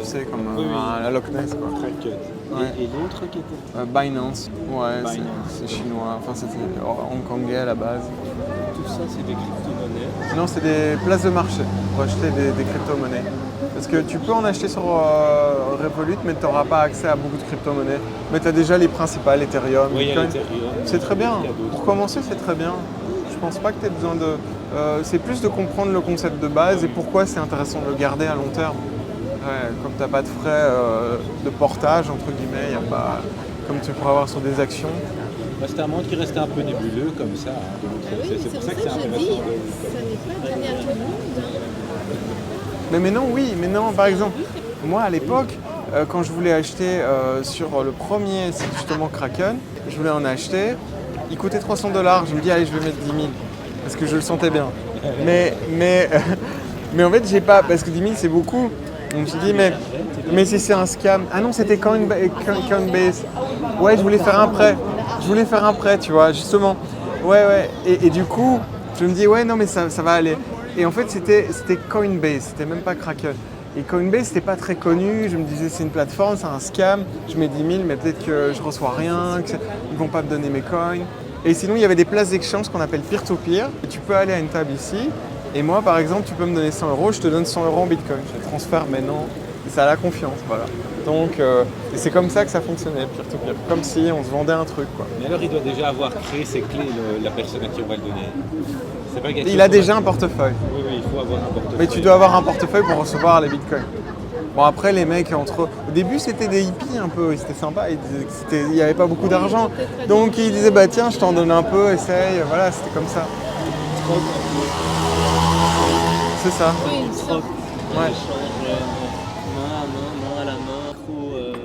sais, comme Oui, oui. la Loch Ness, quoi. Kraken. Ouais. Et l'autre qui était Binance, ouais, Binance. c'est chinois, enfin c'était hongkongais à la base. tout ça, c'est des crypto-monnaies. Non, c'est des places de marché pour acheter des crypto-monnaies. Parce que tu peux en acheter sur Revolut, mais tu n'auras pas accès à beaucoup de crypto-monnaies. Mais tu as déjà les principales, Ethereum, Oui, il y a Bitcoin. l'Ethereum. C'est très bien. Il y a d'autres. Pour commencer, c'est très bien. Je pense pas que tu aies besoin de... c'est plus de comprendre le concept de base et pourquoi c'est intéressant de le garder à long terme. Ouais, comme tu n'as pas de frais de portage, entre guillemets, y a pas, comme tu pourrais avoir sur des actions. Bah, c'est un monde qui reste un peu nébuleux comme ça. Hein. Donc, c'est pour ça que c'est je intéressant. dis, ça n'est pas donné à tout le monde. Mais non, oui, mais non, par exemple, moi à l'époque, quand je voulais acheter sur le premier site justement Kraken, je voulais en acheter, il coûtait 300 $. Je me dis, allez, je vais mettre 10 000 parce que je le sentais bien. Mais en fait, j'ai pas, parce que 10 000 c'est beaucoup. Je me suis dit, mais si c'est un scam. Ah non, c'était Coinbase. Ouais, je voulais faire un prêt. Je voulais faire un prêt, tu vois, justement. Ouais. Et du coup, je me dis, ouais, non, mais ça va aller. Et en fait, c'était Coinbase, c'était même pas Kraken. Et Coinbase, c'était pas très connu. Je me disais, c'est une plateforme, c'est un scam. Je mets 10 000, mais peut-être que je reçois rien, qu'ils vont pas me donner mes coins. Et sinon, il y avait des places d'échange qu'on appelle peer-to-peer. Et tu peux aller à une table ici. Et moi, par exemple, tu peux me donner 100 €, je te donne 100 € en Bitcoin. Je te transfère maintenant. Et ça a la confiance, voilà. Donc, et c'est comme ça que ça fonctionnait, peer-to-peer. Comme si on se vendait un truc, quoi. Mais alors, il doit déjà avoir créé ses clés, la personne à qui on va le donner. C'est pas quelque Il chose a qu'on déjà va- un portefeuille. Oui, il faut avoir un portefeuille. Mais tu dois avoir un portefeuille pour recevoir les bitcoins. Bon, après, les mecs, entre eux, au début, c'était des hippies un peu, c'était sympa, ils disaient que il n'y avait pas beaucoup d'argent. Donc, ils disaient, bah tiens, je t'en donne un peu, essaye, voilà, c'était comme ça. C'est ça. Oui, ça. Ouais.